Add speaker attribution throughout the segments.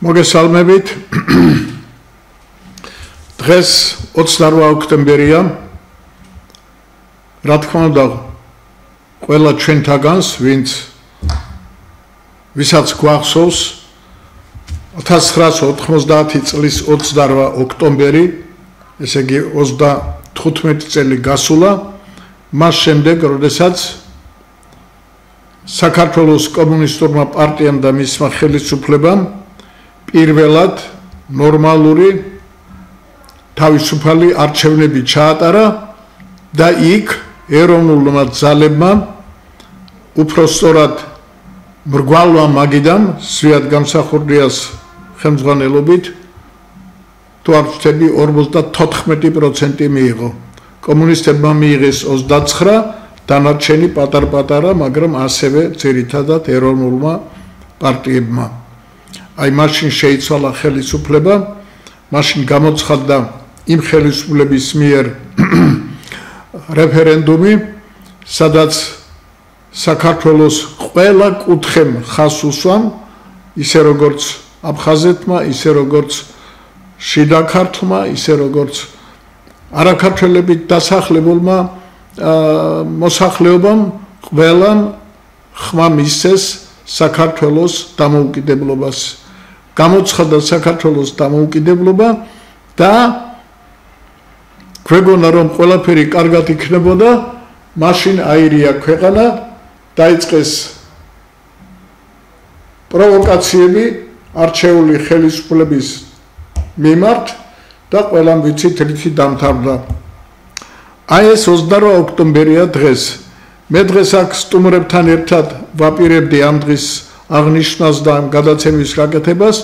Speaker 1: მოგესალმებით. დღეს 28 ოქტომბერია. რა თქმა უნდა, ყველა ჩვენთაგანს, ვისაც გვახსოვს 1990 წლის 28 ოქტომბერი, ესე იგი 35 წელი გასულა, მას შემდეგ, როდესაც საქართველოს კომუნისტურმა პარტიამ და მისმა ხელისუფლებამ პირველად ნორმალური თავისუფალი არჩევნები ჩაატარა და იქ ეროვნულმა ძალებმა უფრო სწორად მრგვალმა მაგიდამ სვიად გამსახურდიას ხელმძღვანელობით თუ არ ვთქვი 54% მიიღო. კომუნისტებმა მიიღეს 29, დანარჩენი პატარ-პატარა, მაგრამ ასევე ძირითადად ეროვნულმა პარტიებმა. აი მაშინ შეიცვალა ხელისუფლება, მაშინ გამოცხადდა იმ ხელისუფლების მიერ რეფერენდუმი, სადაც საქართველოს ყველა კუთხემ ხაზს უსვამ, ისე როგორც აფხაზეთმა, ისე როგორც შიდა ქართლმა, ისე როგორც არაქართველებით დასახლებულმა მოსახლეობამ ყველამ ხმა მისცეს საქართველოს დამოუკიდებლობას. გამოცხადდა საქართველოს დამოუკიდებლობა და გვეგონა რომ ყველაფერი კარგად იქნებოდა, მაშინ აირია ქვეყანა, დაიწყეს პროვოკაციები არჩეული ხელისუფლების მიმართ და ყველამ ვიცით რითი დამთავრდა. აი ეს 28 ოქტომბერია დღეს. მე დღეს აქ სტუმრებთან ერთად ვაპირებდი ამ დღის აღნიშვნას და ამ გადაცემის გაკეთებას,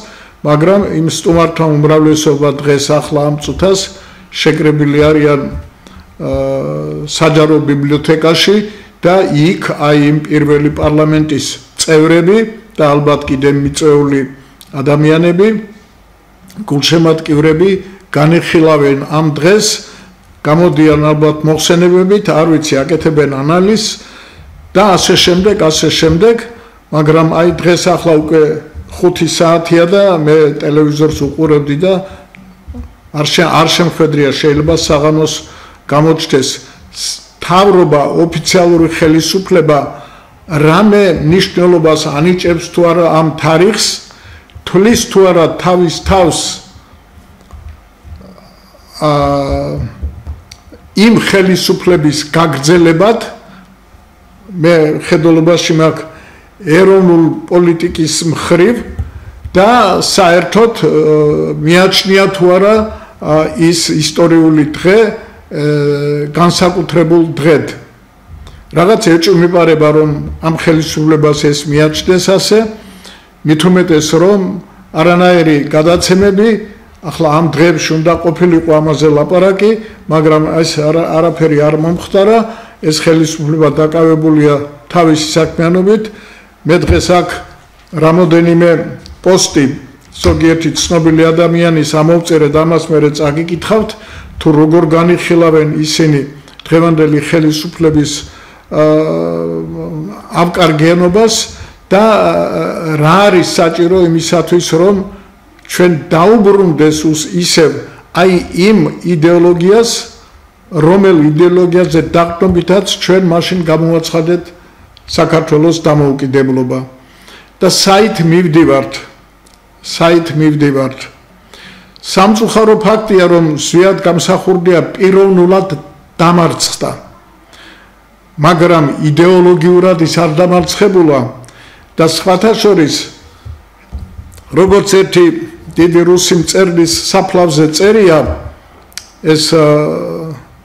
Speaker 1: მაგრამ იმ სტუმართა უმრავლესობა დღეს ახლა ამ წუთას შეკრებილი არიან საჯარო ბიბლიოთეკაში და იქ აი იმ პირველი პარლამენტის წევრები და ალბათ კიდევ მიწვეული ადამიანები, გულშემატკივრები განეხილავენ ამ დღეს, გამოდიან ალბათ მოხსენებებით, არ ვიცი, აკეთებენ ანალიზს და ასე შემდეგ, მაგრამ აი დღეს ახლა უკვე 5 საათია და მე ტელევიზორს უყურებდი და არ შემხედრია, შეიძლება საღამოს გამოჩნდეს მთავრობა, ოფიციალური ხელისუფლება რამე მნიშვნელობას ანიჭებს თუ არა ამ თარიღს, თვლის თუ არა თავის თავს იმ ხელისუფლების გაგრძელებად. მე ხედულობაში მაქვს ეროვნულ პოლიტიკის მხრივ და საერთოდ მიაჩნია თუ არა ის ისტორიული დღე განსაკუთრებულ დღედ. რაღაც ეჭვი მიპარება რომ ამ ხელისუფლებას ეს მიაჩნდეს ასე, მით უმეტეს რომ არანაირი გადაცემები ახლა ამ დღეებში უნდა ყოფილიყო ამაზე ლაპარაკი, მაგრამ ეს არაფერი არ მომხდარა, ეს ხელისუფლება დაკავებულია თავისი საქმიანობით. მე დღეს აქ რამოდენიმე პოსტი ზოგიერთი ცნობილი ადამიანის ამოვწერე და ამას მე წაგიკითხავთ, თუ როგორ განიხილავენ ისინი დღევანდელი ხელისუფლების ავკარგიანობას და რა არის საჭირო იმისათვის, რომ ჩვენ დაუბრუნდეს ისევ აი იმ იდეოლოგიას, რომელ იდეოლოგიაზე დაყრდნობითაც ჩვენ მაშინ გამოვაცხადეთ საქართველოს დამოუკიდებლობა. და საით მივდივართ. სამწუხარო ფაქტია, რომ ზვიად გამსახურდია პიროვნულად დამარცხდა, მაგრამ იდეოლოგიურად ის არ დამარცხებულა და სხვათა შორის როგორც ერთი დიდი რუსი მწერლის საფლავზე წერია, ეს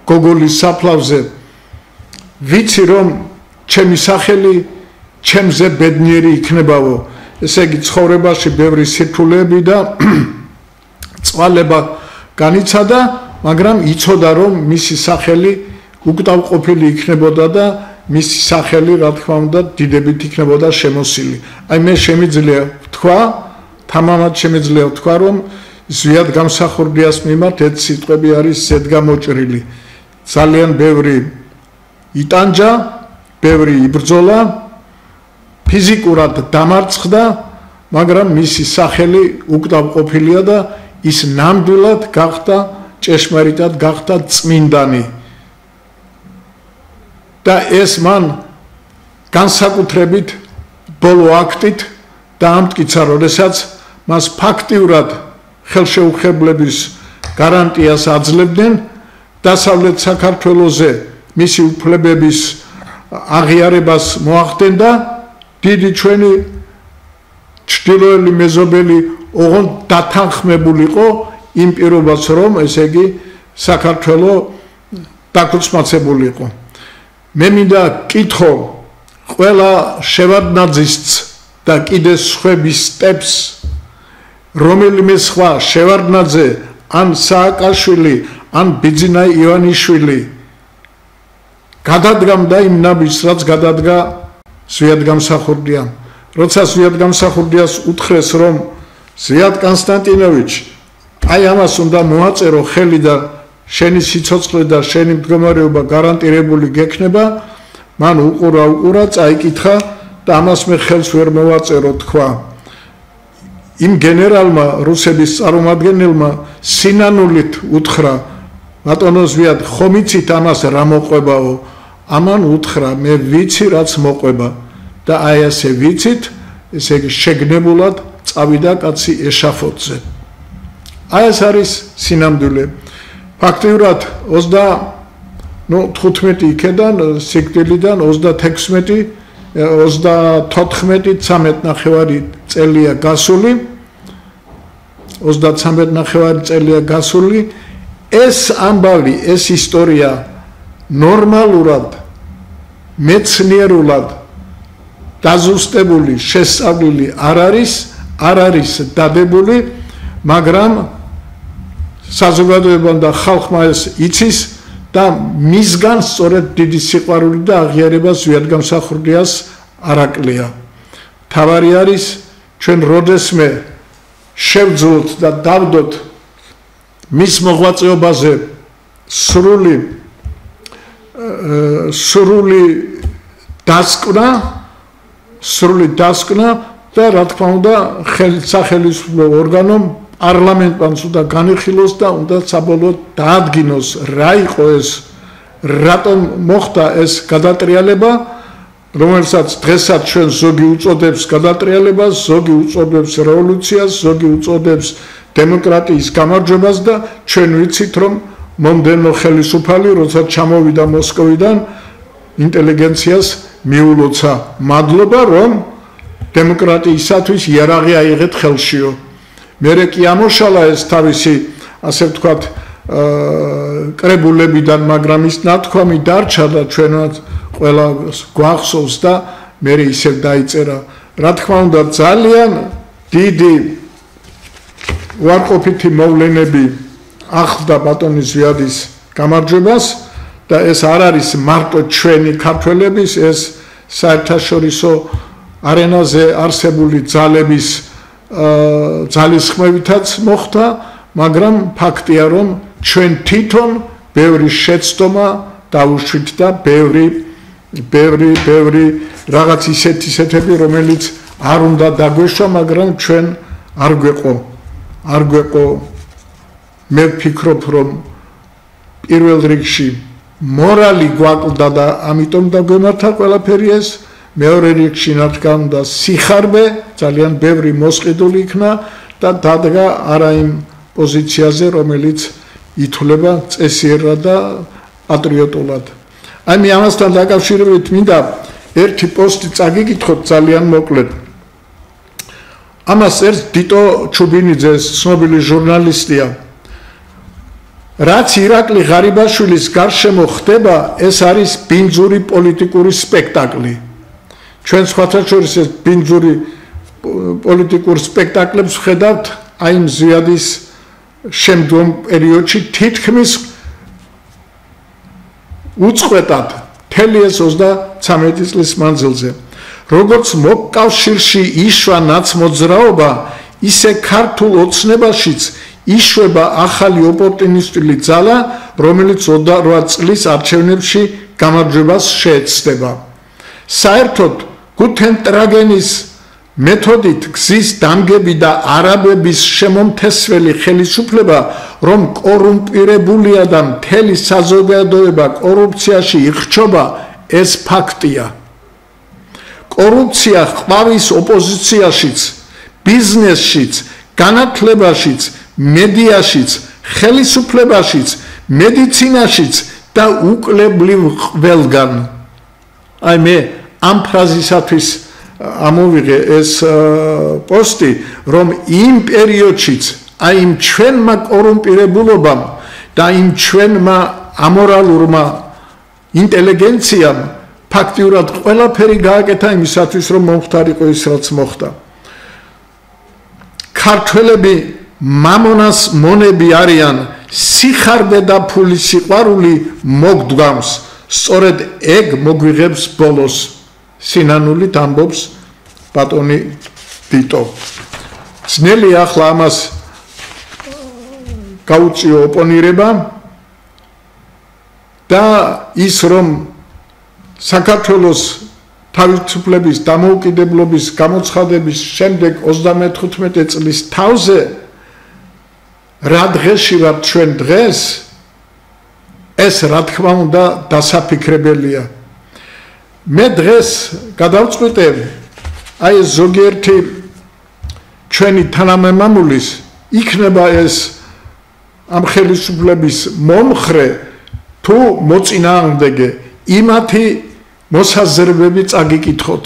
Speaker 1: გოგოლის საფლავზე, ვიცი რომ ჩემი სახელი ჩემზე ბედნიერი იქნებავო. ესე იგი ცხოვრებაში ბევრი სირთულეები და წვალება განიცადა, მაგრამ იცოდა რომ მისი სახელი უკტავყოფილი იქნებოდა და მისი სახელი რა თქმა უნდა დიდებით იქნებოდა შემოსილი. აი მე შემიძლია ვთქვა, თამამად შემიძლია ვთქვა, რომ ზვიად გამსახურდიას მიმართ ეს სიტყვები არის ზედგამოჭრილი. ძალიან ბევრი იტანჯა, ბევრი იბრძოლა, ფიზიკურად დამარცხდა, მაგრამ მისი სახელი უკდავყოფილია და ის ნამდვილად გახდა ჭეშმარიტად გახდა წმინდანი და ეს მან განსაკუთრებით ბოლო აქტით დაამტკიცა, როდესაც მას ფაქტიურად ხელშეუხებლების გარანტიას აძლევდნენ დასავლეთ საქართველოზე მისი უფლებების აღიარებას მოახდენდა დიდი ჩვენი ჩრდილოელი მეზობელი ოღონდ დათანხმებულიყო იმ პირობას, რომ ესე იგი საქართველო დაქუცმაცებულიყო. მე მინდა კითხო ყველა შევარდნაძის და კიდე სხვების სტეპს, რომელიმე სხვა შევარდნაძე ან სააკაშვილი ან ბიძინა ივანიშვილი გადადგამდა იმ ნაბიჯს, რაც გადადგა ზვიად-გამსახურდიამ. როცა ზვიად-გამსახურდიას უთხრეს, რომ ზვიად კონსტანტინოვიჩ, აი ამას უნდა მოაწერო ხელი და შენი სიცოცხლე და შენი მდგომარეობა გარანტირებული გექნება, მან უყურა, წაიკითხა და ამას მე ხელს ვერ მოვაწერო თქვა. იმ გენერალმა რუსების წარმომადგენელმა სინანულით უთხრა, ბატონო ზვიად, ხომ იცით ამას რა მოყვებაო? ამან უთხრა, მე ვიცი რაც მოყვება და აი ასე ვიცით, ესე იგი შეგნებულად წავიდა კაცი ეშაფოთზე. აი ეს არის სინამდვილე. ფაქტიურად 15 იქედან სიკვდილიდან 36 34 წელია გასული. 33 წელია გასული. ეს ამბავი, ეს ისტორია ნორმალურად მეცნიერულად დაზუსტებული, შესწავლილი არ არის დადებული, მაგრამ საზოგადოებამ და ხალხმა ეს იცის და მისგან სწორედ დიდი სიყვარული და აღიარება ზვიად-გამსახურდიას არაკლია. თავარი არის ჩვენ როდესმე შევძლოთ და დავდოთ მის მოღვაწეობაზე სრული დასკვნა და რა თქმა უნდა სახელმწიფო ორგანომ პარლამენტმაც უნდა განიხილოს და უნდა საბოლოოდ დაადგინოს რა იყო ეს, რატომ მოხდა ეს გადატრიალება, რომელსაც დღესაც ჩვენ ზოგი უწოდებს გადატრიალებას, ზოგი უწოდებს რევოლუციას, ზოგი უწოდებს დემოკრატიის გამარჯვებას და ჩვენ ვიცით, რომ მომდევნო ხელისუფალი, როცა ჩამოვიდა მოსკოვიდან, ინტელიგენციას მიულოცა მადლობა, რომ დემოკრატიისათვის იარაღი აიღეთ ხელშიო. მერე კი ამოშალა ეს თავისი, ასე ვთქვათ, კრებულებიდან, მაგრამ ის ნათქვამი დარჩა და ჩვენაც ყველა გვახსოვს და მერე ისევ დაიწერა. რა თქმა უნდა, ძალიან დიდი უარყოფითი მოვლენები ახლდა ბატონი ზვიადის გამარჯვებას და ეს არ არის მარტო ჩვენი ქართველების, ეს საერთაშორისო არენაზე არსებული ძალების ძალისხმევითაც მოხდა, მაგრამ ფაქტია, რომ ჩვენ თვითონ ბევრი შეცდომა დავუშვით და ბევრი რაღაც ისეთები, რომელიც არ უნდა დაგვეშვა, მაგრამ ჩვენ არ გვეყო. მე ვფიქრობ, რომ პირველ რიგში მორალი გვაკლდა და ამიტომ დაგვემართა ყველაფერი ეს. მეორე რიგში რადგან და სიხარბე ძალიან ბევრი მოსყიდული იქნა და დადგა არა იმ პოზიციაზე, რომელიც ითვლება წესიერად და პატრიოტულად. აი მე ამასთან დაკავშირებით მინდა ერთი პოსტი წაგიკითხოთ ძალიან მოკლედ. ამას ერთ დიტო ჩუბინიძე, ცნობილი ჟურნალისტია, რაც ირაკლი ღარიბაშვილის გარშემო ხდება, ეს არის ბინძური პოლიტიკური სპექტაკლი. ჩვენ სხვათა შორის ეს ბინძური პოლიტიკურ სპექტაკლებს ვხედავთ აი იმ ზვიადის შემდგომ პერიოდში თითქმის უწყვეტად მთელი ეს 33 წლის მანძილზე. როგორც მოკავშირში იშვა ნაცმოძრაობა, ისე ქართულ ოცნებაშიც იშვება ახალი ოპორტუნისტული ძალა, რომელიც 28 წლის არჩევნებში გამარჯვებას შეეცდება. საერთოდ გუთენ ტრაგენის მეთოდით გზის დამგები და არაბების შემომთესველი ხელისუფლება, რომ კორუმპირებულია და მთელი საზოგადოება კორუფციაში იხჩობა, ეს ფაქტია. კორუფცია ყვავის ოპოზიციაშიც, ბიზნესშიც, განათლებაშიც, მედიაშიც, ხელისუფლებაშიც, მედიცინაშიც და უკლებლივ ყველგან. აი მე ამ ფრაზისათვის ამოვიღე ეს პოსტი, რომ იმ პერიოდშიც, აი იმ ჩვენმა კორუმპირებულობამ და იმ ჩვენმა ამორალურმა ინტელიგენციამ ფაქტიურად ყველაფერი გააკეთა იმისათვის, რომ მომხდარიყო ის, რაც მოხდა. ქართველები მამონას მონები არიან, სიხარბე და ფულის სიყვარული მოგდგამს, სწორედ ეგ მოგვიღებს ბოლოს. სინანულით ამბობს ბატონი დიტო. ძნელია ახლა ამას გაუწიო ოპონირება და ის რომ საქართველოს თავისუფლების დამოუკიდებლობის გამოცხადების შემდეგ 35 წლის თავზე რა დღეში ვართ ჩვენ დღეს, ეს რა თქმა უნდა დასაფიქრებელია. მე დღეს გადავწყვიტე აი ეს ზოგიერთი ჩვენი თანამემამულის იქნება ეს ამ ხელისუფლების მომხრე თუ მოწინააღმდეგე იმათი მოსაზრებები წაგიკითხოთ.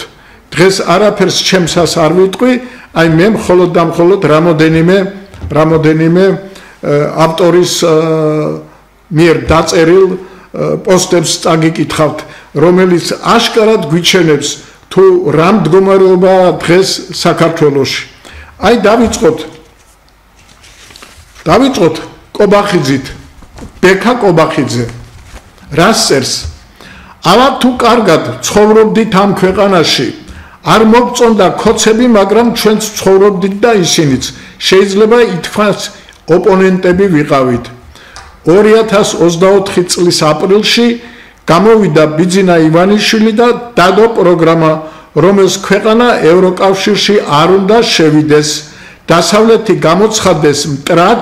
Speaker 1: დღეს არაფერს ჩემსას არ ვიტყვი, აი მე მხოლოდ და მხოლოდ რამოდენიმე ავტორის მიერ დაწერილ პოსტებს წაგიკითხავთ, რომელიც აშკარად გვიჩენებს თუ რა მდგომარეობაა დღეს საქართველოში. აი დავიწყოთ კობახიძით, ბექა კობახიძე. რას წერს? ალა თუ კარგად ცხოვრობდით ამ ქვეყანაში, არ მოგწონდა ქოცები, მაგრამ ჩვენც ცხოვრობდით და ისინიც. შეიძლება ითქვას ოპონენტები ვიყავით. 2024 წლის აპრილში გამოვიდა ბიძინა ივანიშვილი და დადო პროგრამა, რომელს ქვეყანა ევროკავშირში არ უნდა შევიდეს. დასავლეთი გამოცხადდეს მტრად,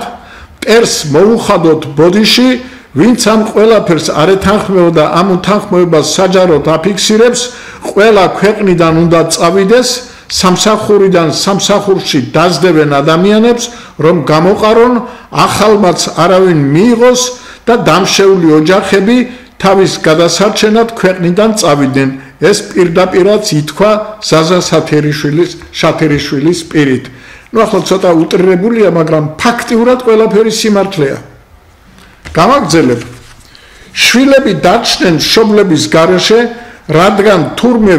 Speaker 1: მტერს მოუხადოთ ბოდიში, ვინც ამ ყველაფერს არ ეთანხმება და ამ უთანხმოებას საჯაროდ აფიქსირებს, ყველა ქვეყნიდან უნდა წავიდეს, სამსახურიდან სამსახურში დაძდებენ ადამიანებს, რომ გამოყარონ, ახალმაც არავინ მიიღოს და დამშეული ოჯახები თავის გადასარჩენად ქვეყნიდან წავიდნენ. ეს პირდაპირაც ითქვა ზაზა შათერიშვილის პირით. ნუ ახლა ცოტა უტრირებულია, მაგრამ ფაქტიურად ყველაფერი სიმართლეა. გამაგრძელებ. შვილები დაჩნდნენ მშობლების გარეშე, რადგან თურმე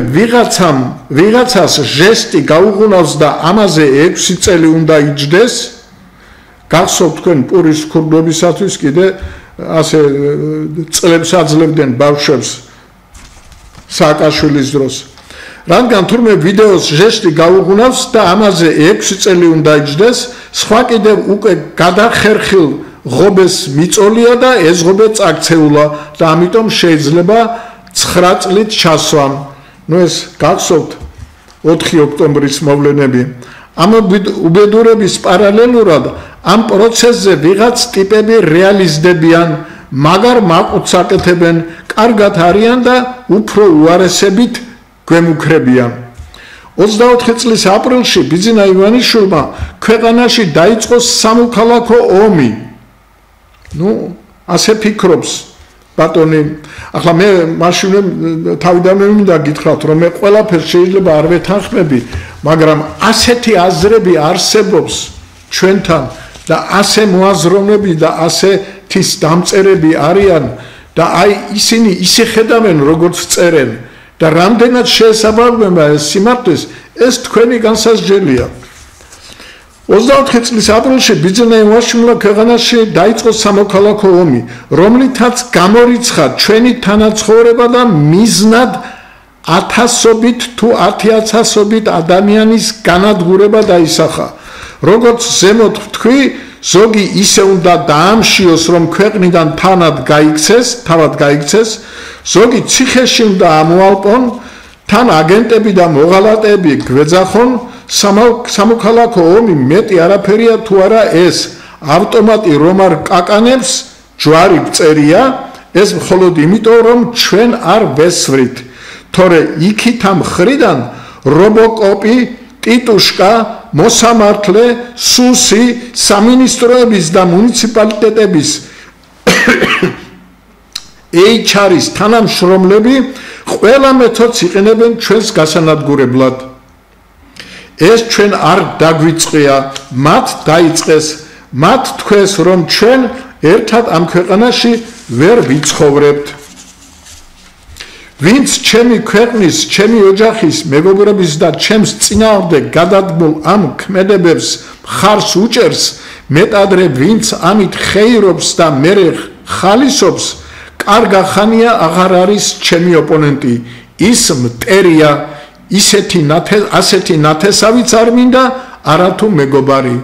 Speaker 1: ვიღაცას ჟესტი გაუღუნავს და ამაზე 6 წელი უნდა იჯდეს. გახსოვთ თქვენ პურის ქურდობისათვის კიდე ასე წლებს აძლევდნენ ბავშვებს სააკაშვილის დროს. რადგან თურმე ვიდეოს ჟესტი გაუღუნავს და ამაზე 6 წელი უნდა იჯდეს, სხვა კიდევ უკვე გადახერხილ ღობეს მიწოლია და ეს ღობე წაქცეულა და ამიტომ შეიძლება 9 წლით ჩასვამ. ნუ ეს გახსოვთ 4 ოქტომბრის მოვლენები. ამ უბედურების პარალელურად ამ პროცესზე ვიღაც ტიპები რეალიზდებიან, მაგარ მაყუთს აკეთებენ, კარგად არიან და უფრო უარესებით გვემუქრებიან. 24 წლის აპრილში ბიძინა ივანიშვილმა ქვეყანაში დაიწყო სამოქალაქო ომი. ნუ ასე ფიქრობს ბატონი. ახლა მე მაშინ თავიდანვე მინდა გითხრათ, რომ მე ყველაფერს შეიძლება არ ვეთანხმები, მაგრამ ასეთი აზრები არსებობს ჩვენთან და ასე მოაზროვნები და ასეთის დამწერები არიან და აი ისინი ისე ხედავენ, როგორც წერენ და რამდენად შეესაბამება ეს სიმართლეს, ეს თქვენი განსაზღვრელია. 24 წლის აპრილში ბიძინა ივანიშვილმა ქვეყანაში დაიწყო სამოქალაქო ომი, რომლითაც გამორიცხა ჩვენი თანაცხოვრება და მიზნად 1000-ობით თუ 10000-ობით ადამიანის განადგურება დაისახა. როგორც ზემოთ ვთქვი, ზოგი ისე უნდა დაამშიოს, რომ ქვეყნიდან თავად გაიქცეს, ზოგი ციხეში უნდა ამოალპონ, თან აგენტები და მოღალატეები გვეძახონ, სამოქალაქო ომი მეტი არაფერია თუ არა ეს ავტომატი რომ არ კაკანებს ჯვარი წერია ეს მხოლოდ იმიტომ რომ ჩვენ არ ვესვრით თორე იქით ამ ხრიდან რობოკოპი ტიტუშკა მოსამართლე სუსი სამინისტროების და მუნიციპალიტეტების HR-ის თანამშრომლები ყველა მეთოდს იყენებენ ჩვენს გასანადგურებლად ეს ჩვენ არ დაგვიწყია მათ დაიწყეს მათ თქვეს რომ ჩვენ ერთად ამ ქვეყანაში ვერ ვიცხოვრებთ ვინც ჩემი ქვეყნის ჩემი ოჯახის მეგობრების და ჩემს წინააღმდეგ გადადგმულ ამ ქმედებებს მხარს უჭერს მეტადრე ვინც ამით ხეირობს და მერე ხალისობს კარგა ხანია აღარ არის ჩემი ოპონენტი ის მტერია ასეთი ნათესავიც არ მინდა არათუ მეგობარი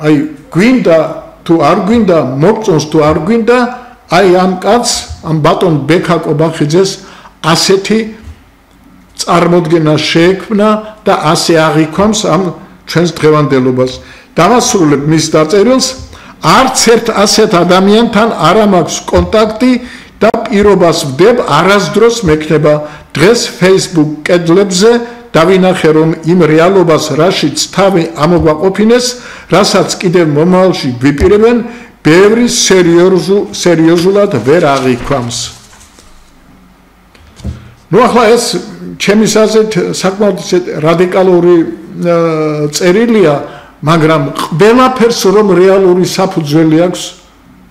Speaker 1: აი გვინდა თუ არ გვინდა მოგწონს თუ არ გვინდა აი ამ კაცს ამ ბატონ ბექა კობახიძეს ასეთი წარმოდგენა შეექმნა და ასე აღიქვამს ამ ჩვენს დღევანდელობას დავასრულებ მის დაწერილს არც ერთ ასეთ ადამიანთან არ მაქვს კონტაქტი და პირობას ვდებ არასდროს მექნება დღეს Facebook კედლებზე დავინახე რომ იმ რეალობას რაშიც თავი ამოგვაყოფინეს რასაც კიდევ მომავალში გვიპირებენ ბევრი სერიოზულად ვერ აღიქვამს ნუ ახლა ეს ჩემის აზრით საკმაოდ რადიკალური წერილია მაგრამ ყველაფერს რომ რეალური საფუძველი აქვს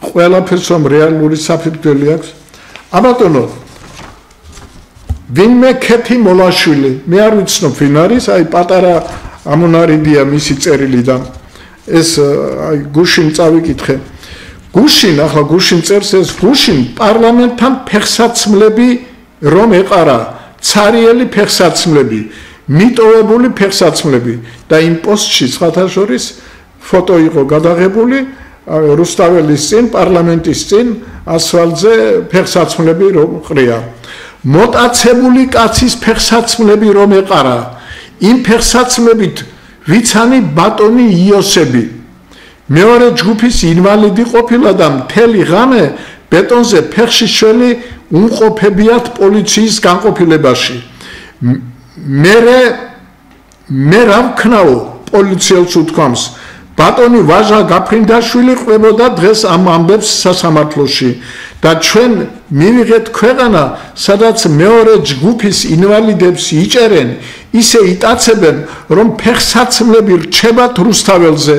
Speaker 1: ყველაფერს რომ რეალური საფუძველი აქვს აბატონო ვინმე ქეთი მოლაშვილი მე არ ვიცნობ ვინ არის აი პატარა ამონარიდია მისი წერილი და ეს აი გუშინ წავიკითხე გუშინ ახლა გუშინ წერს ეს გუშინ პარლამენტთან ფეხსაცმლები რომ ეყარა ცარიელი ფეხსაცმლები მიტოვებული ფეხსაცმლები და იმ პოსტში სხვათა შორის ფოტო იყო გადაღებული რუსთაველის წინ პარლამენტის წინ ასფალტზე ფეხსაცმლები რომ ყრია მოტაცებული კაცის ფეხსაცმლები რომ ეყარა იმ ფეხსაცმლებით ვიცანი ბატონი იოსები მეორე ჯგუფის ინვალიდი ყოფილა და მთელი ღამე ბეტონზე ფეხში შველი უმყოფებიათ პოლიციის განყოფილებაში მე რა ვქნაო პოლიციელს უთქვამს ბატონი ვაჟა გაფრინდაშვილი ყვებოდა დღეს ამ ამბებს სასამართლოში და ჩვენ მივიღეთ ქვეყანა სადაც მეორე ჯგუფის ინვალიდებს იჭერენ ისე იტაცებენ რომ ფეხსაცმლები რჩებათ რუსთაველზე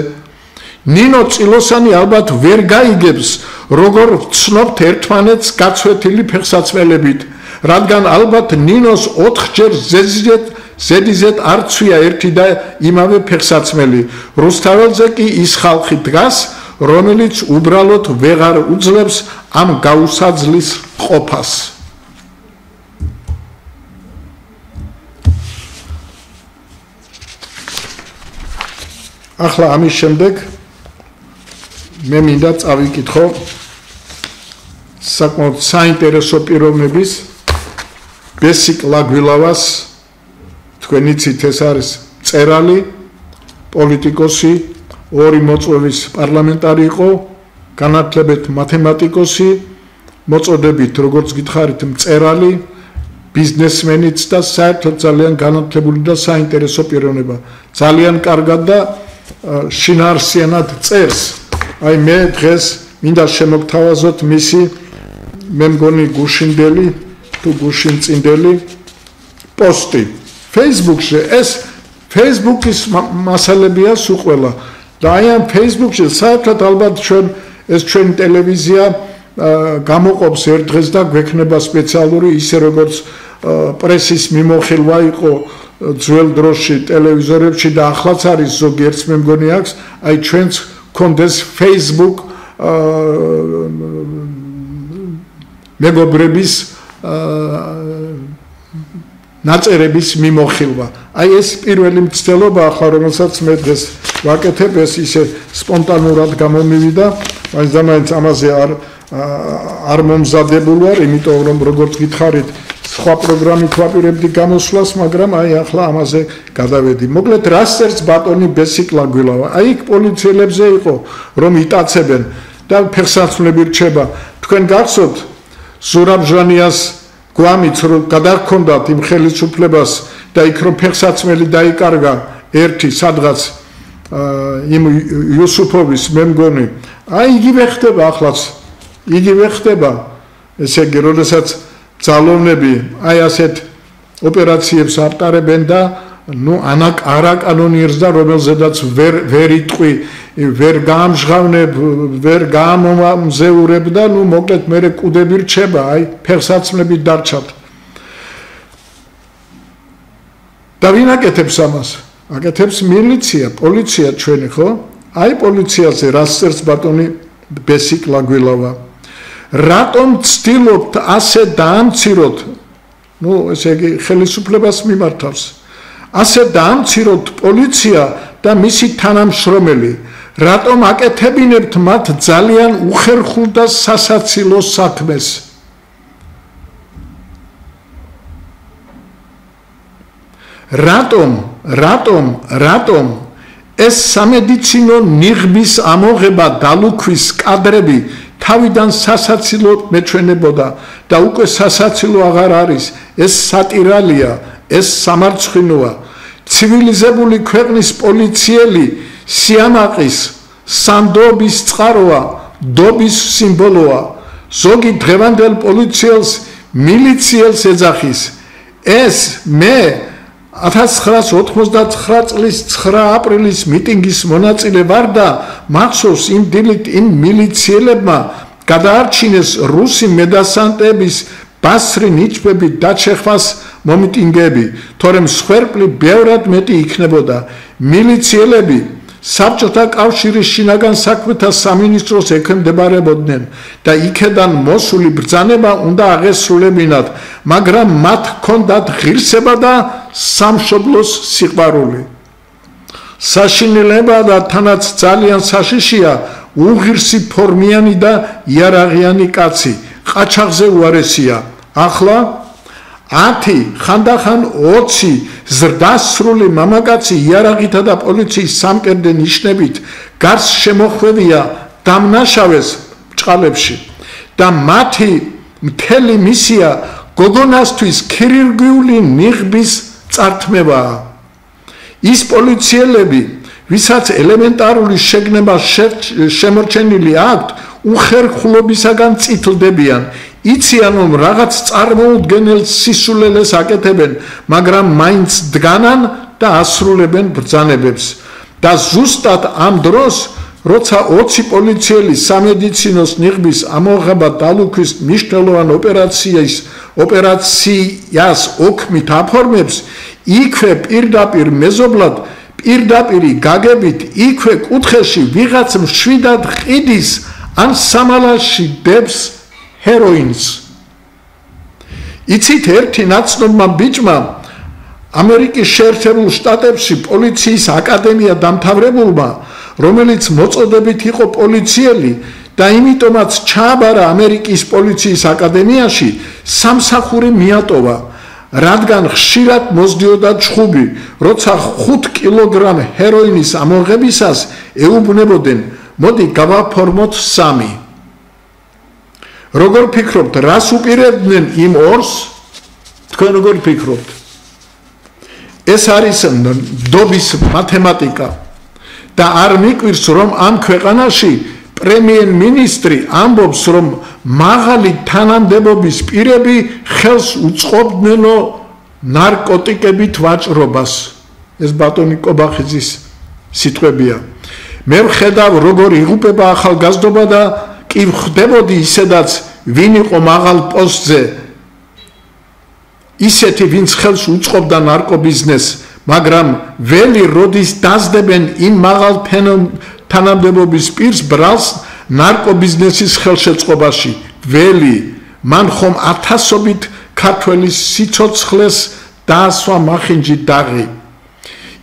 Speaker 1: ნინო წილოსანი ალბათ ვერ გაიგებს როგორ ვცნობთ ერთმანეთს გაცვეთილი ფეხსაცმელებით რადგან ალბათ ნინოს 4-ჯერ ზედიზედ არ ცვია ერთი და იმავე ფეხსაცმელი რუსთაველზე კი ის ხალხი დგას რომელიც უბრალოდ ვეღარ უძლებს ამ გაუსაძლის ყოფას ახლა ამის შემდეგ მე მინდა წავიკითხო საკმაოდ საინტერესო პიროვნების ბესიკ ლაგვილავას თქვენ იცით ეს არის მწერალი პოლიტიკოსი ორი მოწვევის პარლამენტარი იყო განათლებით მათემატიკოსი მოწოდებით როგორც გითხარით მწერალი ბიზნესმენიც და საერთოდ ძალიან განათლებული და საინტერესო პიროვნება ძალიან კარგად და შინაარსიანად წერს აი მე დღეს მინდა შემოგთავაზოთ მისი მე მგონი გუშინდელი თუ გუშინწინდელი პოსტი Facebook-ში ეს Facebook-ის მასალებია სულ ყველა და აი ამ Facebook-ში საერთოდ ალბათ ჩვენ ტელევიზია გამოყოფს ერთ დღეს და გვექნება სპეციალური ისე როგორც პრესის მიმოხილვა იყო ძველ დროში ტელევიზორებში და ახლაც არის ზოგიერთს მე მგონი აქვს აი ჩვენც გქონდეს Facebook მეგობრების ნაწერების მიმოხილვა. აი ეს პირველი მცდელობა ახლა რომელსაც მე დღეს ვაკეთებ ეს ისე სპონტანურად გამომივიდა, მაინც ამაზე არ მომზადებული ვარ, იმიტომ რომ როგორც გითხარით, სხვა პროგრამით ვაპირებდი გამოსვლას, მაგრამ აი ახლა ამაზე გადავედი. მოკლედ რას წერს ბატონი ბესიკლაგვილავა? აი იქ პოლიციელებზე იყო რომ იტაცებენ და ფეხსაცმლები რჩება. თქვენ გახსოვთ ზურაბ ჟანიას გვამიც რომ გადაგქონდათ იმ ხელისუფლებას და იქ რომ ფეხსაცმელი დაიკარგა ერთი სადღაც იმ იუსუფოვის მე მგონი. აი იგივე ხდება ახლაც. იგივე ხდება. ესე იგი როდესაც ძალოვნები აი ასეთ ოპერაციებს ატარებენ და არაკანონიერს და რომელზედაც ვერ იტყვი, ვერ გაამჟღავნებ, ვერ გაამომზეურებ და მოკლედ მერე კუდები რჩება, აი ფეხსაცმლებით დარჩათ. და ვინ აკეთებს ამას? აკეთებს მილიცია, პოლიცია ჩვენი, ხო? აი პოლიციაზე რას წერს ბატონი ბესიკლაგვილავა? რატომ ცდილობთ ასე დაამციროთ, ესე იგი ხელისუფლებას მიმართავს, ასე დაამციროთ პოლიცია და მისი თანამშრომელი, რატომ აკეთებინებთ მათ ძალიან უხერხულ და სასაცილო საქმეს? რატომ ეს სამედიცინო ნიღბის ამოღება დალუქვის კადრები თავიდან სასაცილო მეჩვენებოდა და უკვე სასაცილო აღარ არის, ეს სატირალია, ეს სამარცხვინოა. ცივილიზებული ქვეყნის პოლიციელი სიამაყის, სანდობის წყაროა, დობის სიმბოლოა. ზოგი დღევანდელ პოლიციელს მილიციელს ეძახის. ეს მე 1989 წლის 9 აპრილის მიტინგის მონაწილე ვარ და მახსოვს იმ დილით იმ მილიციელებმა გადაარჩინეს რუსი მედასანტების ბასრი ნიჭბებით დაჩეხვას მომიტინგები, თორემ მსხვერპლი ბევრად მეტი იქნებოდა. მილიციელები საბჭოთა კავშირის შინაგან საქმეთა სამინისტროს ექვემდებარებოდნენ და იქედან მოსული ბრძანება უნდა აღესრულებინათ, მაგრამ მათ ჰქონდათ ღირსება და სამშობლოს სიყვარული. საშინელება და თანაც ძალიან საშიშია უღირსი ფორმიანი და იარაღიანი კაცი, ყაჩაღზე უარესია. ახლა 10, ხანდახან 20 ზრდასრული მამაკაცი იარაღითა და პოლიციის სამკერდე ნიშნებით გარს შემოხვევია დამნაშავეს ბრჭყალებში და მათი მთელი მისია გოგონასთვის ქირურგიული ნიღბის წართმევაა. ის პოლიციელები, ვისაც ელემენტარული შეგნება შემორჩენილი აქვთ, უხერხულობისაგან წითლდებიან. იციან რომ რაღაც წარმოუდგენელ სისულელეს აკეთებენ, მაგრამ მაინც დგანან და ასრულებენ ბრძანებებს. და ზუსტად ამ დროს, როცა 20 პოლიციელი სამედიცინოს ნიღბის ამოღება დალუქვის მნიშვნელოვან ოპერაციას ოქმით აფორმებს, იქვე პირდაპირ მეზობლად, პირდაპირი გაგებით, იქვე კუთხეში ვიღაც მშვიდად ყიდის ან სამალაში დებს ჰეროინს. იცით ერთი ნაცნობმა ბიჭმა ამერიკის შეერთებულ შტატებში პოლიციის აკადემია დამთავრებულმა, რომელიც მოწოდებით იყო პოლიციელი და იმიტომაც ჩააბარა ამერიკის პოლიციის აკადემიაში, სამსახური მიატოვა, რადგან ხშირად მოსდიოდა ჩხუბი, როცა 5 კილოგრამ ჰეროინის ამოღებისას ეუბნებოდნენ, მოდი გავაფორმოთ 3. როგორ ფიქრობთ, რას უპირებდნენ იმ ორს? თქვენ როგორ ფიქრობთ? ეს არის დობის მათემატიკა და არ მიკვირს რომ ამ ქვეყანაში პრემიერ-მინისტრი ამბობს რომ მაღალი თანამდებობის პირები ხელს უწყობდნენო ნარკოტიკებით ვაჭრობას. ეს ბატონი კობახიძის სიტყვებია. მე ვხედავ როგორ იღუპება ახალგაზრდობა და კი ვხდებოდი ისედაც ვინ იყო მაღალ პოსტზე, ისეთი ვინც ხელს უწყობდა ნარკობიზნესს, მაგრამ ველი როდის დასდებენ იმ მაღალ თანამდებობის პირს ბრალს ნარკობიზნესის ხელშეწყობაში. ველი, მან ხომ ათასობით ქართველის სიცოცხლეს დაასვა მახინჯი დაღი.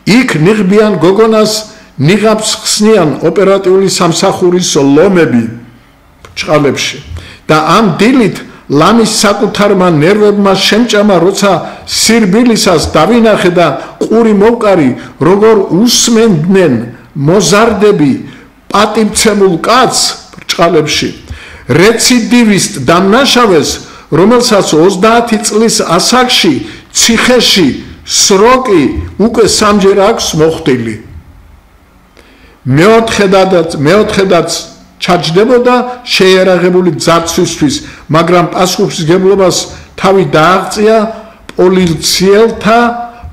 Speaker 1: იქ ნიღბიან გოგონას ნიღაბს ხსნიან ოპერატიული სამსახურის ლომები ბრჭყალებში და ამ დილით ლამის საკუთარმა ნერვებმა შემჭამა, როცა სირბილისას დავინახე და ყური მოვკარი, როგორ უსმენდნენ მოზარდები პატივცემულ კაცს ბრჭყალებში, რეციდივისტ დამნაშავეს, რომელსაც 30 წლის ასაკში ციხეში სროკი უკვე 3-ჯერ აქვს მოხდილი. მეოთხედაც ჩაჯდებოდა შეიარაღებული ძარცვისთვის, მაგრამ პასუხისმგებლობას თავი დააღწია პოლიციელთა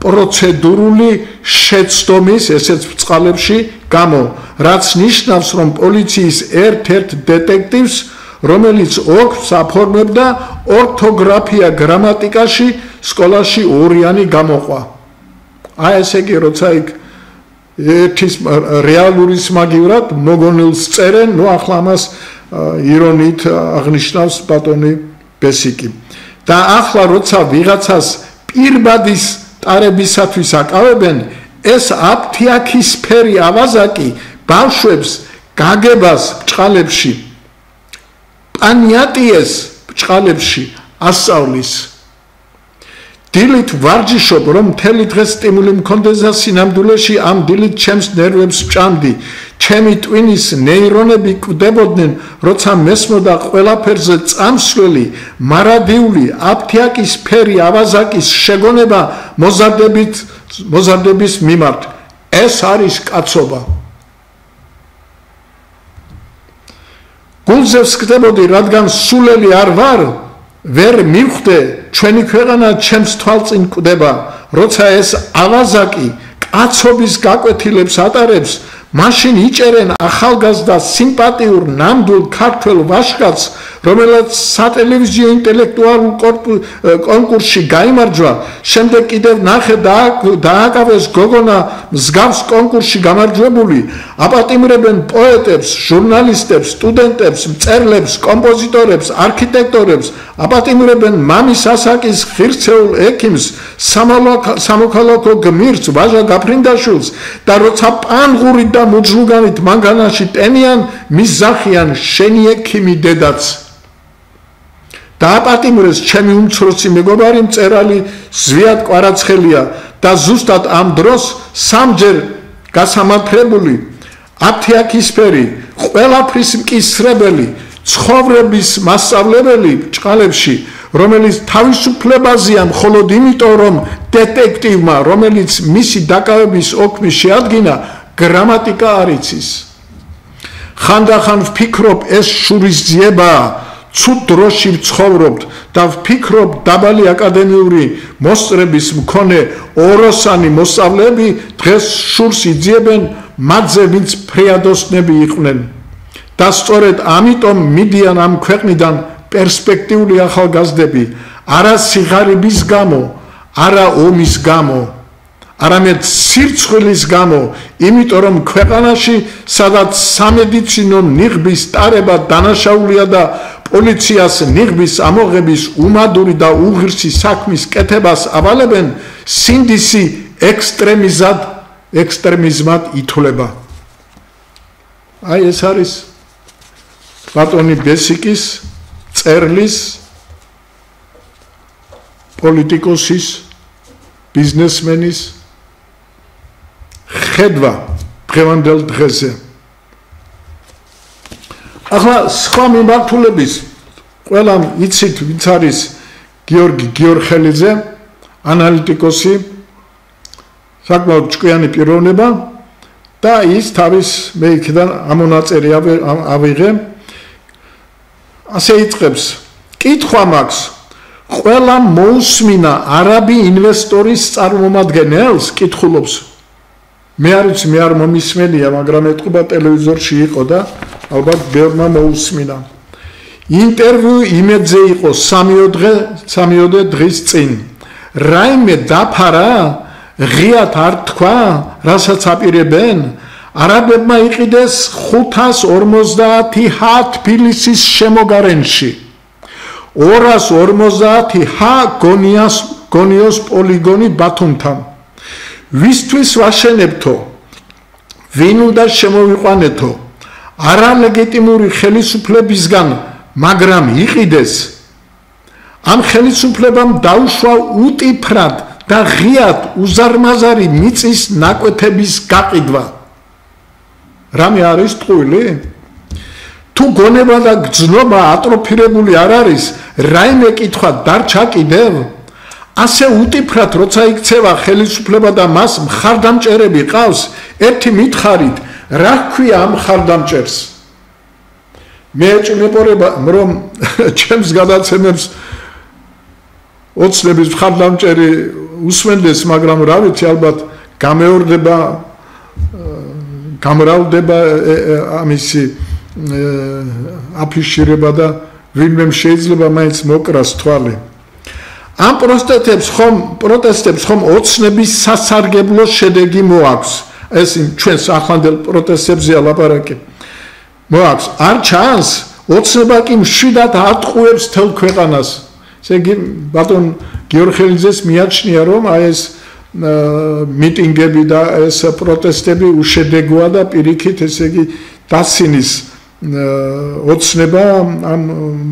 Speaker 1: პროცედურული შეცდომის, ესეც ბრწყალებში გამო, რაც ნიშნავს, რომ პოლიციის ერთ-ერთ დეტექტივს, რომელიც ოქროს აფორმებდა ორთოგრაფია გრამატიკაში, სკოლაში 2-იანი გამოყვა. აი ესე იგი, როცა იქ ერთის რეალურის მაგივრად მოგონილს წერენ, ნუ ახლა ამას ირონიით აღნიშნავს ბატონი ბესიკი. და ახლა როცა ვიღაცას პირბადის ტარებისათვის აკავებენ, ეს აფთიაქისფერი ავაზაკი ბავშვებს გაგებას ბრჭყალებში, პანიატიეს ბრჭყალებში ასწავლის. დილით ვარჯიშობ, რომ მთელი დღე სტიმული მქონდეს და სინამდვილეში ამ დილით ჩემს ნერვებს ვჭამდი. ჩემი ტვინის ნეირონები კვდებოდნენ, როცა მესმოდა ყველაფერზე წამსვლელი, მარადიული, აფთიაქისფერი ავაზაკის შეგონება მოზარდების მიმართ. ეს არის კაცობა. გულზე ვსკდებოდი, რადგან სულელი არ ვარ, ვერ მივხვდე, ჩვენი ქვეყანა ჩემს თვალწინ კვდება, როცა ეს ავაზაკი კაცობის გაკვეთილებს ატარებს, მაშინ იჭერენ ახალგაზრდა სიმპათიურ ნამდვილ ქართველ ვაჟკაცს, რომელიც სატელევიზიო ინტელექტუალურ კონკურსში გაიმარჯვა, შემდეგ კიდევ ნახე დააკავეს გოგონა მსგავს კონკურსში გამარჯვებული, აპატიმრებენ პოეტებს, ჟურნალისტებს, სტუდენტებს, მწერლებს, კომპოზიტორებს, არქიტექტორებს, აპატიმრებენ მამის ასაკის ღირსეულ ექიმს, სამოქალაქო გმირს, ვაჟა გაფრინდაშვილს და როცა პანღურით და მუჯლუგანით მანგანაში ტენიან, მისძახიან შენი ექიმი დედაც. დააპატიმრეს ჩემი უმცროსი მეგობარი მწერალი ზვიად კვარაცხელია და ზუსტად ამ დროს 3-ჯერ გასამართლებული, აფთიაქისფერი, ყველაფრის მკისრებელი, ცხოვრების მასწავლებელი ბრჭყალებში, რომელიც თავისუფლებაზეა მხოლოდ იმიტომ, რომ დეტექტივმა, რომელიც მისი დაკავების ოქმი შეადგინა, გრამატიკა არ იცის. ხანდახან ვფიქრობ, ეს შურისძიებაა, ცუდ დროში ვცხოვრობთ და ვფიქრობ, დაბალი აკადემიური მოსწრების მქონე ოროსანი მოსწავლეები დღეს შურს იძიებენ მათზე, ვინც ფრიადოსნები იყვნენ. და სწორედ ამიტომ მიდიან ამ ქვეყნიდან პერსპექტიული ახალგაზრდები, არა სიღარიბის გამო, არა ომის გამო, არამედ სირცხვილის გამო, იმიტომ რომ ქვეყანაში, სადაც სამედიცინო ნიღბის ტარება დანაშაულია და პოლიციას ნიღბის ამოღების უმადური და უღირსი საქმის კეთებას ავალებენ, სინდისი ექსტრემიზმად ითვლება. აი ეს არის ბატონი ბესიკის, წერლის, პოლიტიკოსის, ბიზნესმენის ხედვა დღევანდელ დღეზე. ახლა სხვა მიმართულების ყველამ იცით, ვინც არის გიორგი გიორხელიძე, ანალიტიკოსი, საკმაოდ ჭკვიანი პიროვნება და ის თავის მე იქიდან ამონაწერი ავიღე. ასე იწყებს, კითხვა მაქვს, ყველა მოусმინა არაბი ინვესტორის წარმომადგენელს, კითხულობს. მე არ ვიცი, მე არ მომისმენია, მაგრამ ეთყობა ტელევიზორში იყო და ალბათ ბევრმა მოусმინა. ინტერვიუ იმედზე იყო 3 დღის წინ. რაიმე დაფარა, ღიად არ თქვა, რასაც აპირებენ, არაბებმა იყიდეს 550 ჰ თბილისის შემოგარენში, 250 ჰ გონიოს პოლიგონი ბათუმთან. ვისთვის ვაშენებთო, ვინ უნდა შემოვიყვანეთო, არალეგიტიმური ხელისუფლებისგან, მაგრამ იყიდეს, ამ ხელისუფლებამ დაუშვა უტიფრად და ღიად უზარმაზარი მიწის ნაკვეთების გაყიდვა. რამე არის ტყუილი? თუ გონება და გრძნობა ატროფირებული არ არის, რაიმე კითხვა დარჩა კიდევ? ასე უტიფრად როცა იქცევა ხელისუფლება და მას მხარდამჭერები ყავს, ერთი მითხარით, რა ჰქვია ამ მხარდამჭერს? მე ეჭვმეპარება, რომ ჩემს გადაცემებს ოცნების მხარდამჭერი უსმენდეს, მაგრამ რა ვიცი, ალბათ გამრავლდება ამისი აფიშირება და ვინმე შეიძლება მაინც მოკრას თვალი. ამ პროტესტებს ხომ ოცნების სასარგებლო შედეგი მოაქვს. ეს ჩვენს ახლანდელ პროტესტებზეა ლაპარაკი. მოაქვს. არ ჩანს, ოცნება კი მშვიდად ატყუებს თელ ქვეყანას. ესე იგი, ბატონ გიორხელიძეს მიაჩნია, რომ აი ეს მიტინგები და ეს პროტესტები უშედეგოა და პირიქით, ესე იგი, დასცინის ოცნება ამ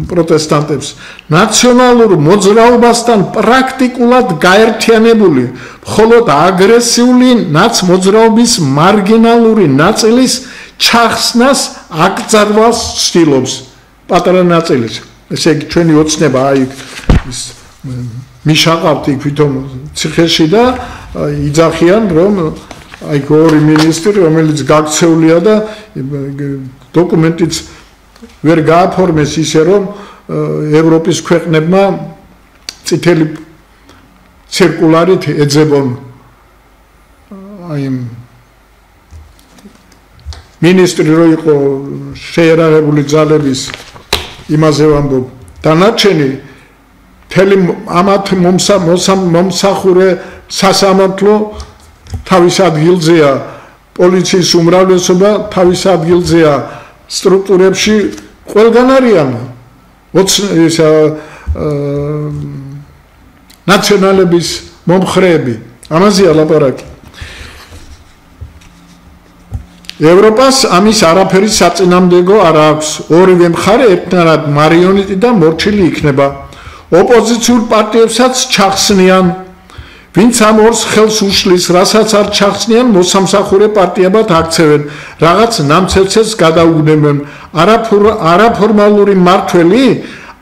Speaker 1: პროტესტანტებს. ნაციონალურ მოძრაობასთან პრაქტიკულად გაერთიანებული, მხოლოდ აგრესიული ნაცმოძრაობის მარგინალური ნაწილის ჩახსნას აკრძალვას ცდილობს. პატარა ნაწილის. ესე იგი, ჩვენი ოცნება აი ის მიშაყავთ იქ ვითომ ციხეში და იძახიან, რომ აი ორი მინისტრი, რომელიც გაქცეულია და დოკუმენტიც ვერ გააფორმეს ისე, რომ ევროპის ქვეყნებმა წითელი ცირკულარით ეძებონ აი მინისტრი რო იყო შეერაღებული ძალების იმაზე ვამბობ. დანარჩენი თელი ამათ მომსახურე სასამართლო თავის ადგილზეა, პოლიციის უმრავლესობა თავის ადგილზეა, სტრუქტურებში ყველგან არიან ნაციონალების მომხრეები. ამაზეა ლაპარაკი. ევროპას ამის არაფერი საწინააღმდეგო არ აქვს. ორივე მხარე ერთნაირად მარიონეტი და მორჩილი იქნება. ოპოზიციურ პარტიებსაც ჩახსნიან, ვინც ამ ორს ხელს უშლის, რასაც არ ჩახსნიან, მოსამსახურე პარტიებად აქცევენ, რაღაც ნამცეცებს გადაუგდებენ. არაფორმალური მმართველი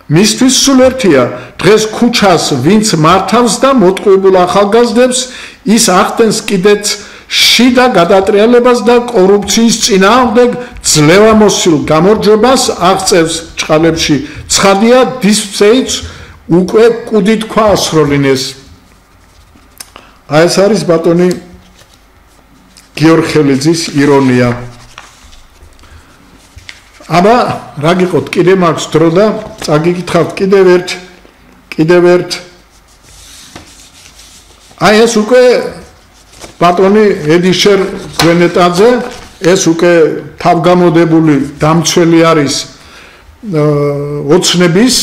Speaker 1: მისთვის სულ ერთია. დღეს ქუჩას ვინც მართავს და მოტყუებულ ახალგაზრდებს, ის ახდენს კიდეც შიდა გადატრიალებას და კორუფციის წინააღმდეგ ძლევამოსილ გამარჯვებას აღწევს ჭყალებში. ცხადია, დისფეიც უკვე კუდი თქვა ასროლინეს. აი ეს არის ბატონი გიორხელიძის ირონია. აბა რა გიყოთ, კიდე მაქვს დრო და წაგიკითხავთ კიდევ ერთ. აი ეს უკვე ბატონი ედიშერ გვენეტაძე, ეს უკვე თავგამოდებული დამცველი არის ოცნების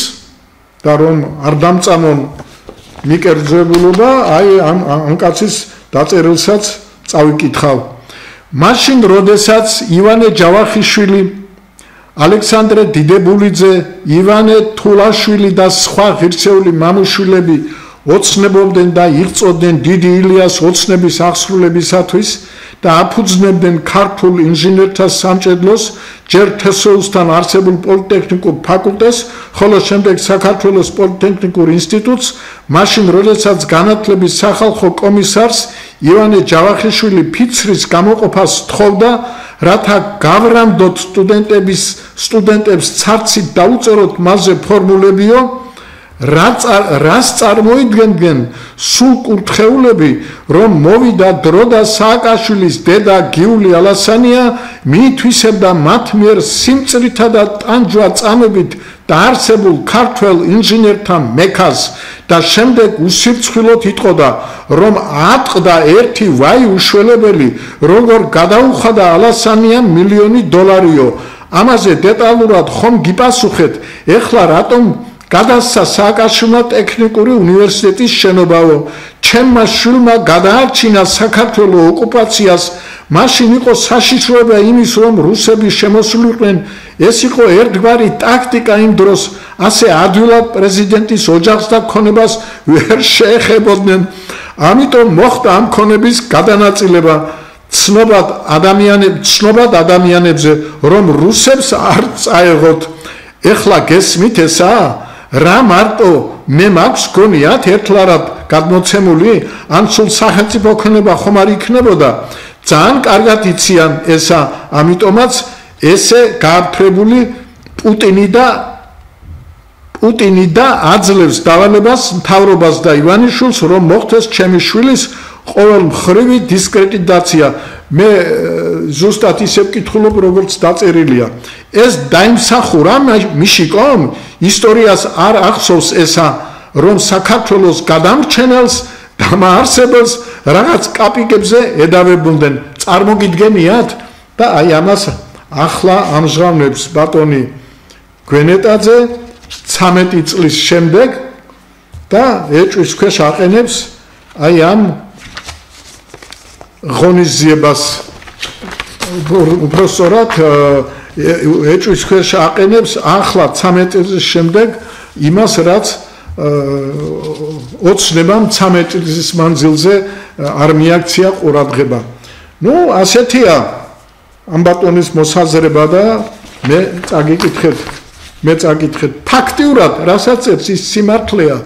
Speaker 1: და რომ არ დამწამონ მიკერძებულობა, აი ამ კაცის დაწერილსაც წავიკითხავ. მაშინ როდესაც ივანე ჯავახიშვილი, ალექსანდრე დიდებულიძე, ივანე თულაშვილი და სხვა ღირსეული მამუშვილები ოცნებობდნენ და იღწოდნენ დიდი ილიას ოცნების აღსრულებისათვის და აფუძნებდნენ ქართულ ინჟინერთა სამჭედლოს, ჯერ თესოუსთან არსებულ პოლიტექნიკურ ფაკულტეტს, ხოლო შემდეგ საქართველოს პოლიტექნიკურ ინსტიტუტს, მაშინ როდესაც განათლების სახალხო კომისარს ივანე ჯავახიშვილი ფიცრის გამოყოფას თხოვდა, რათა გავრამდოთ სტუდენტებს ცარცით დაუწეროთ მასზე ფორმულებიო, რას წარმოიდგენდნენ სულ კურთხეულები, რომ მოვიდა დრო და სააკაშვილის დედა გიული ალასანია მიითვისებდა მათ მიერ სიმწრითა და ტანჯვა წამებით დაარსებულ ქართველ ინჟინერთა მექას და შემდეგ უსირცხვილოდ იტყოდა, რომ ატყდა ერთი ვაი უშველებელი, როგორ გადაუხადა ალასანიამ $1,000,000. ამაზე დეტალურად ხომ გიპასუხეთ, ეხლა რატომ გადასცა სააკაშვილმა ტექნიკური უნივერსიტეტის შენობაო, ჩემმა შვილმა გადაარჩინა საქართველოს ოკუპაციას მაშინ იყო საშიშროება იმის, რომ რუსები შემოსულიყვნენ. ეს იყო ერთგვარი ტაქტიკა იმ დროს, ასე ადვილად პრეზიდენტის ოჯახს და ქონებას ვერ შეეხებოდნენ. ამიტომ მოხდა ამ ქონების გადანაწილება. ცნობად ადამიანებზე, რომ რუსებს არ წაეღოთ. ეხლა გესმით ესა? რა მარტო მე მაქვს გონიათ ერთლარად გადმოცემული? ან სულ სახელმწიფო ქონება ხომ არ იქნებოდა? ძალიან კარგად იციან ესა, ამიტომაც ესე გააფრთხებული პუტინი და აძლევს დავალებას მთავრობას და ივანიშვილს, რომ მოხდეს ჩემი შვილის ყოველმხრივი დისკრედიტაცია. მე ზუსტად ისე ვკითხულობ, როგორც დაწერილია. ეს დაიმსახურა მიშიკომ? ისტორიას არ ახსოვს ესა, რომ საქართველოს გადამრჩენელს დამაარსებელს რაღაც კაპიკებზე ედავებოდნენ. წარმოგიდგენიათ? და აი ამას ახლა ამჟღავნებს ბატონი გვენეტაძე 13 წლის შემდეგ და ეჭვის ქვეშ აყენებს აი ამ ღონისძიებას. უბრალოდ ეჭვის ქვეშ აყენებს ახლა 13 წლის შემდეგ იმას, რაც ოცნებამ 13 წლის მანძილზე არ მიაქცია ყურადღება. ნუ ასეთია ამ ბატონის მოსაზრება და მე წაგიკითხეთ. ფაქტიურად რასაც წერს ის სიმართლეა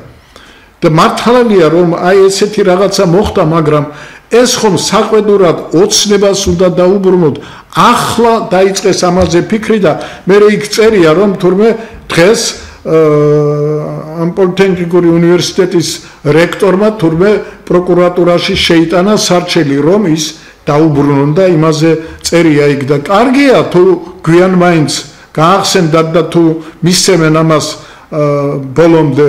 Speaker 1: და მართალია, რომ აი ესეთი რაღაცა მოხდა, მაგრამ ეს ხომ საყვედურად ოცნებას უნდა დაუბრუნოთ. ახლა დაიწყეს ამაზე ფიქრი და მე იქ წერია, რომ თურმე დღეს ამ პოლიტექნიკური უნივერსიტეტის რექტორმა თურმე პროკურატურაში შეიტანა სარჩელი, რომ ის დაუბრუნონ და იმაზე წერია იქ და კარგია თუ გვიან მაინც გაახსენდათ და თუ მისცემენ ამას ბოლომდე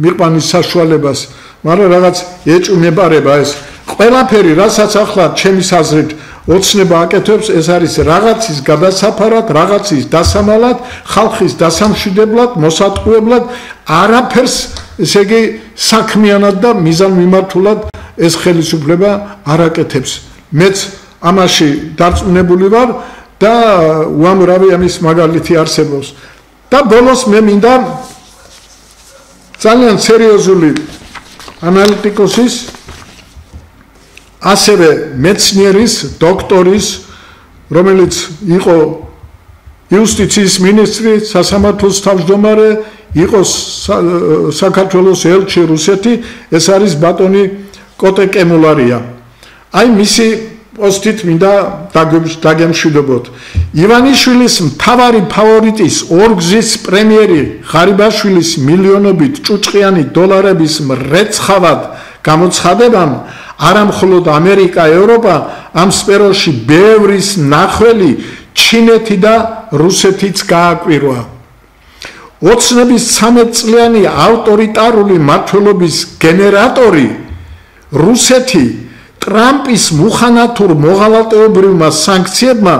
Speaker 1: მიყვანის საშუალებას, მაგრამ რაღაც ეჭვმეპარება ეს ყველაფერი, რასაც ახლა ჩემის აზრით ოცნება აკეთებს, ეს არის რაღაცის გადასაფარად, რაღაცის დასამალად, ხალხის დასამშვიდებლად, მოსატყუებლად, არაფერს, ესე იგი, საქმიანად და მიზანმიმართულად ეს ხელისუფლება არ აკეთებს. მეც ამაში დარწმუნებული ვარ და უამრავი ამის მაგალითი არსებობს. და ბოლოს მე მინდა ძალიან სერიოზული ანალიტიკოსის, ასევე მეცნიერის, დოქტორის, რომელიც იყო იუსტიციის მინისტრი, სასამართლოს თავმჯდომარე, იყო საქართველოს ელჩი რუსეთი, ეს არის ბატონი კოტე კემულარია. აი მისი პოსტით მინდა დაგემშვიდობოთ. ივანიშვილის მთავარი ფავორიტის, ორგზის პრემიერი ღარიბაშვილის მილიონობით ჭუჭყიანი დოლარების მრეცხავად გამოცხადებამ არა მხოლოდ ამერიკა, ევროპა, ამ სფეროში ბევრის ნახველი ჩინეთი და რუსეთიც გააკვირვა. ოცნების 13 წლიანი ავტორიტარული მმართველობის გენერატორი რუსეთი ტრამპის მუხანათურ მოღალატეობრივმა სანქციებმა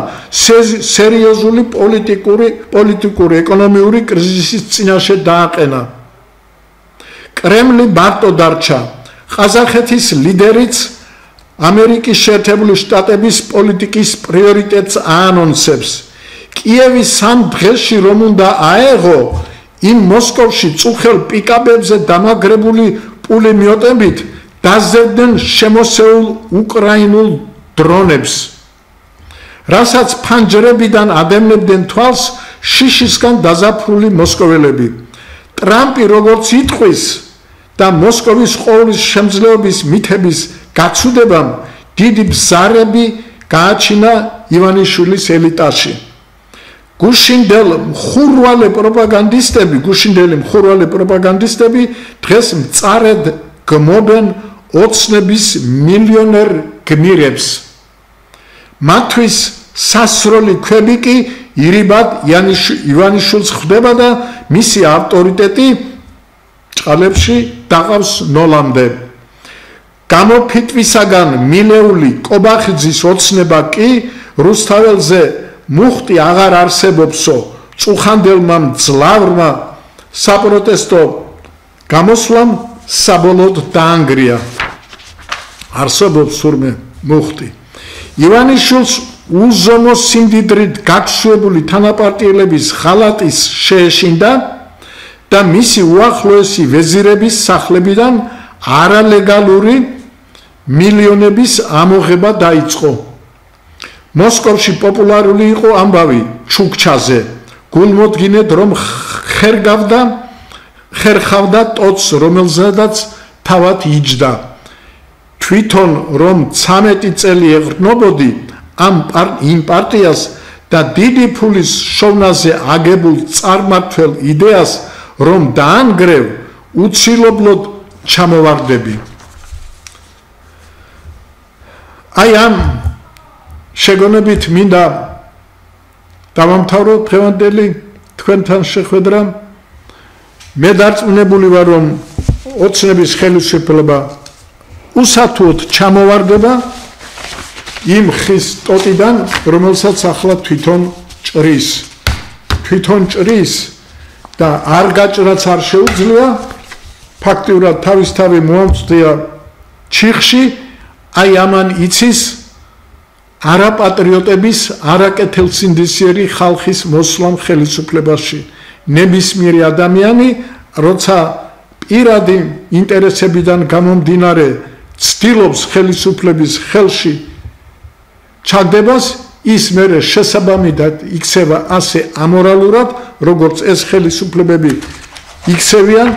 Speaker 1: სერიოზული პოლიტიკური ეკონომიური კრიზისის წინაშე დააყენა. კრემლი მარტო დარჩა. ყაზახეთის ლიდერიც ამერიკის შეერთებული შტატების პოლიტიკის პრიორიტეტს აანონსებს. კიევის სამ დღეში რომ უნდა აეღო, იმ მოსკოვში წუხელ პიკაპებზე დამაგრებული პულემიოტებით დაზევდნენ შემოსეულ უკრაინულ დრონებს, რასაც ფანჯრებიდან ადევნებდნენ თვალს შიშისგან დაზაფრული მოსკოველები. ტრამპი როგორც იტყვის და მოსკოვის ყოვლის შემძლეობის მითების გაცუდებამ დიდი ბზარები გააჩინა ივანიშვილის ელიტაში. გუშინდელი მხურვალე პროპაგანდისტები დღეს მწარედ გმობენ ოცნების მილიონერ გმირებს. მათთვის სასროლი ქვები კი ირიბად ივანიშვილს ხვდება და მისი ავტორიტეტი ჭყალებში დაყავს ნოლამდე. გამოფიტვისაგან მილეული კობახიძის ოცნება კი რუსთაველზე მუხტი აღარ არსებობსო, წუხანდელმა მძლავრმა საპროტესტო გამოსვლამ საბოლოოდ დაანგრია. არსებობს თურმე მუხტი. ივანიშვილს უზომო სიმდიდრით გაქცევებული თანაპარტიელების ხალატის შეეშინდა და მისი უახლოესი ვეზირების სახლებიდან არალეგალური მილიონების ამოღება დაიწყო. მოსკოვში პოპულარული იყო ამბავი ჩუქჩაზე, გულმოდგინედ რომ ხერხავდა ტოტს, რომელზედაც თავად იჯდა. თვითონ რომ 13 წელი ეღრმობოდი იმ პარტიას და დიდი ფულის შოვნაზე აგებულ წარმმართველ იდეას, რომ დაანგრევ, უცილობლოდ ჩამოვარდები. აი ამ შეგონებით მინდა დავამთავრო დღევანდელი თქვენთან შეხვედრა. მე დარწმუნებული ვარ, რომ ოცნების ხელისუფლება უსათუოდ ჩამოვარდება იმ ხის ტოტიდან, რომელსაც ახლა თვითონ ჭრის და არ გაჭრაც არ შეუძლია, ფაქტიურად თავისთავად მოამწვდია ჩიხში, აი ამან იცის არაპატრიოტების, არაკეთილსინდისიერი ხალხის მოსვლამ ხელისუფლებაში. ნებისმიერი ადამიანი, როცა პირადი ინტერესებიდან გამომდინარე ცდილობს ხელისუფლების ხელში ჩაგდებას, ის მერე შესაბამისად იქცევა ასე ამორალურად, როგორც ეს ხელისუფლებები იქცევიან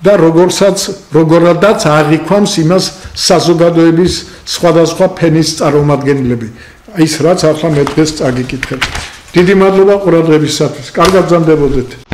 Speaker 1: და როგორადაც აღიქვამს იმას საზოგადოების სხვადასხვა ფენის წარმომადგენლები. ის რაც ახლა მე დღეს წაგიკითხეთ. დიდი მადლობა ყურადღებისათვის. კარგად გრძანდებოდეთ.